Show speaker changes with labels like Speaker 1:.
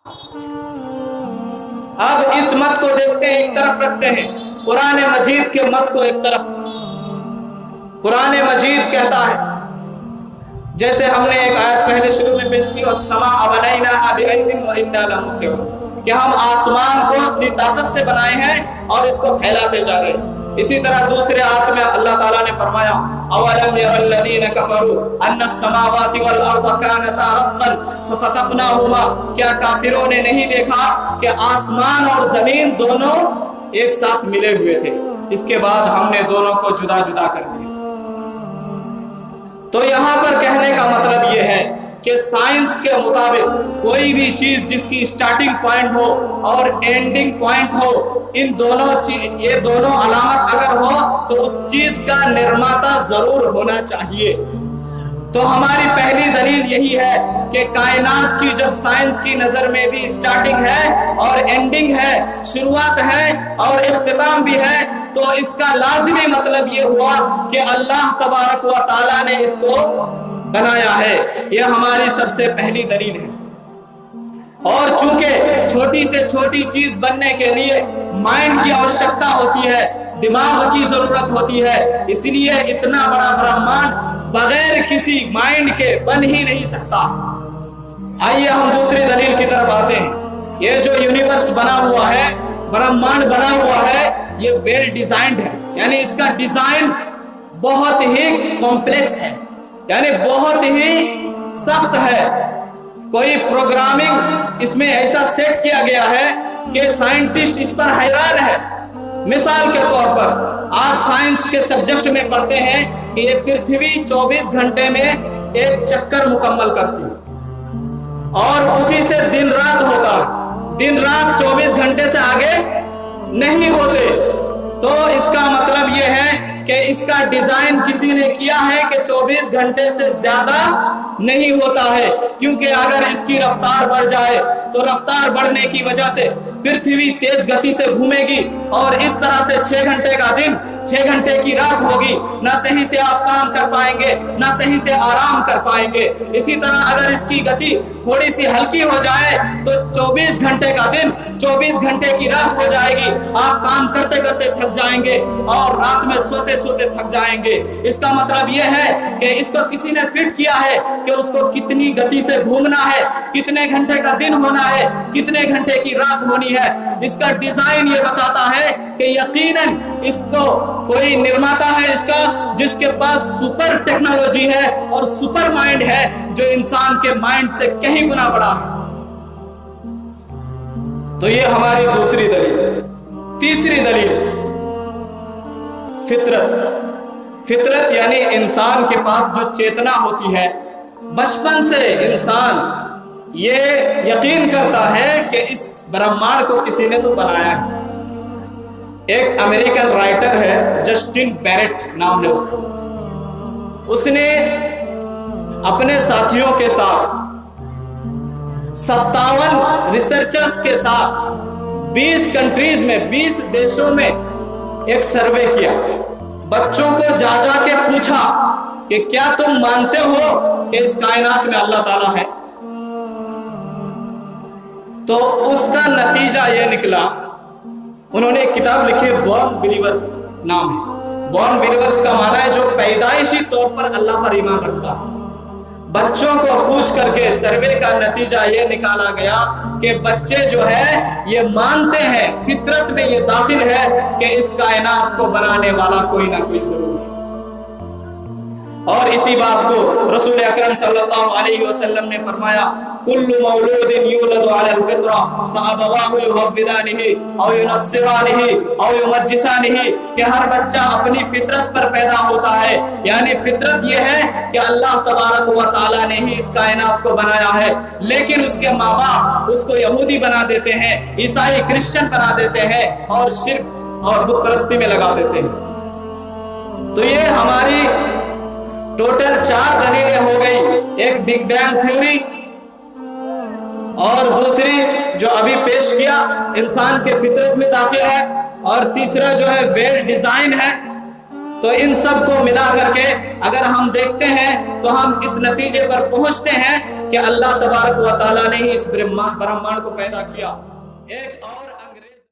Speaker 1: اب اس مت کو دیکھتے ہیں، ایک طرف رکھتے ہیں قرآن مجید کے مت کو ایک طرف۔ قرآن مجید کہتا ہے، جیسے ہم نے ایک آیت پہلے شروع میں پیش کی، وَالسَّمَاءَ بَنَيْنَاهَا بِأَيْدٍ وَإِنَّا لَمُوسِعُونَ، کہ ہم آسمان کو اپنی طاقت سے بنائے ہیں اور اس کو پھیلاتے جا رہے ہیں۔ اسی طرح دوسرے آیت میں اللہ تعالیٰ نے فرمایا أَوَلَمْ يَرَ الَّذِينَ كَفَرُوا أَنَّ السَّمَاوَاتِ وَالْأَرْضَ كَانَتَا رَتْقًا فَفَتَقْنَاهُمَا، کیا کافروں نے نہیں دیکھا کہ آسمان اور زمین دونوں ایک ساتھ ملے ہوئے تھے، اس کے بعد ہم نے دونوں کو جدا جدا کر دیا۔ تو یہاں پر کہنے کا مطلب یہ ہے کہ سائنس کے مطابق کوئی بھی چیز جس کی سٹارٹنگ پوائنٹ ہو اور اینڈنگ پوائنٹ ہو، یہ دونوں علامت اگر ہو تو اس چیز کا نرماتا ضرور ہونا چاہیے۔ تو ہماری پہلی دلیل یہی ہے کہ کائنات کی جب سائنس کی نظر میں بھی سٹارٹنگ ہے اور اینڈنگ ہے، شروعات ہے اور اختتام بھی ہے، تو اس کا لازمی مطلب یہ ہوا کہ اللہ تبارک و تعالیٰ نے اس کو بنایا ہے۔ یہ ہماری سب سے پہلی دلیل ہے۔ اور چونکہ چھوٹی سے چھوٹی چیز بننے کے لیے مائنڈ کی آوشکتا ہوتی ہے، دماغ کی ضرورت ہوتی ہے، اس لیے اتنا بڑا برہمانڈ بغیر کسی مائنڈ کے بن ہی نہیں سکتا۔ آئیے ہم دوسری دلیل کی طرف آتے ہیں۔ یہ جو یونیورس بنا ہوا ہے، برہمانڈ بنا ہوا ہے، یہ ویل ڈیزائنڈ ہے، یعنی اس کا ڈیزائن بہت ہی کمپلیکس ہے، یعنی بہت ہی سخت ہے۔ کوئی پروگرامنگ اس میں ایسا سیٹ کیا گیا ہے کہ سائنٹسٹ اس پر حیران ہے۔ مثال کے طور پر آپ سائنس کے سبجیکٹ میں پڑھتے ہیں کہ یہ پرتھوی 24 گھنٹے میں ایک چکر مکمل کرتی ہے اور اسی سے دن رات ہوتا ہے، دن رات 24 گھنٹے سے آگے نہیں ہوتے۔ تو اس کا مطلب یہ ہے کہ اس کا ڈیزائن کسی نے کیا ہے کہ 24 گھنٹے سے زیادہ نہیں ہوتا ہے، کیونکہ اگر اس کی رفتار بڑھ جائے تو رفتار بڑھنے کی وجہ سے پرتھوی تیز گتی سے گھومے گی اور اس طرح سے 6 گھنٹے کا دن 6 گھنٹے کی رات ہوگی، نہ صحیح سے آپ کام کر پائیں گے نہ صحیح سے آرام کر پائیں گے۔ اسی طرح اگر اس کی گتی تھوڑی سی ہلکی ہو جائے تو 24 گھنٹے کا دن 24 گھنٹے کی رات ہو جائے گی، آپ کام کرتے کرتے تھک جائیں گے اور رات میں سوتے سوتے تھک جائیں گے۔ اس کا مطلب یہ ہے کہ اس کو کسی نے فٹ کیا ہے کہ اس کو کتنی گتی سے گھومنا ہے، کتنے گھنٹے کا دن ہونا ہے، کتنے گھنٹے کی رات ہونی ہے۔ اس کا ڈیزائن یہ بتاتا ہے کہ یقیناً اس کو کوئی نرماتا ہے اس کا جس کے پاس سپر ٹیکنالوجی ہے اور سپر مائنڈ ہے جو انسان کے مائنڈ سے کہیں گنا بڑا ہے۔ تو یہ ہماری دوسری دلیل۔ تیسری دلیل فطرت یعنی انسان کے پاس جو چیتنا ہوتی ہے، بچپن سے انسان یہ یقین کرتا ہے کہ اس برہمانڈ کو کسی نے تو بنایا ہے۔ ایک امریکن رائٹر ہے، جسٹن بیرٹ نام ہے اس کا، اس نے اپنے ساتھیوں کے ساتھ 57 ریسرچرز کے ساتھ 20 کنٹریز میں 20 دیشوں میں ایک سروے کیا، بچوں کو جا جا کے پوچھا کہ کیا تم مانتے ہو کہ اس کائنات میں اللہ تعالیٰ ہے؟ تو اس کا نتیجہ یہ نکلا، انہوں نے ایک کتاب لکھی ہے، بورن بلیورز نام ہے۔ بورن بلیورز کا معنی ہے جو پیدائشی طور پر اللہ پر ایمان رکھتا ہے۔ بچوں کو پوچھ کر کے سروے کا نتیجہ یہ نکالا گیا کہ بچے جو ہے یہ مانتے ہیں، فطرت میں یہ داخل ہے کہ اس کائنات کو بنانے والا کوئی نہ کوئی ضرور ہے۔ اور اسی بات کو رسول اکرم صلی اللہ علیہ وسلم نے فرمایا، کل مولود یولد علی الفطرہ فابواہ یہودانہ او ینصرانہ او یمجسانہ، کہ ہر بچہ اپنی فطرت پر پیدا ہوتا ہے، یعنی فطرت یہ ہے کہ اللہ تبارک و تعالیٰ نے ہی اس کائنات کو بنایا ہے، لیکن اس کے ماں باپ اس کو یہودی بنا دیتے ہیں، عیسائی کرسچن بنا دیتے ہیں اور شرک اور بت پرستی میں لگا دیتے ہیں۔ تو یہ ہماری ٹوٹل 4 دلیلیں ہو گئی، ایک بگ بینگ تھیوری، اور دوسری جو ابھی پیش کیا انسان کے فطرت میں داخل ہے، اور تیسرا جو ہے ویل ڈیزائن ہے۔ تو ان سب کو ملا کر کے اگر ہم دیکھتے ہیں تو ہم اس نتیجے پر پہنچتے ہیں کہ اللہ تبارک و تعالیٰ نے ہی اس برہمانڈ کو پیدا کیا۔ ایک اور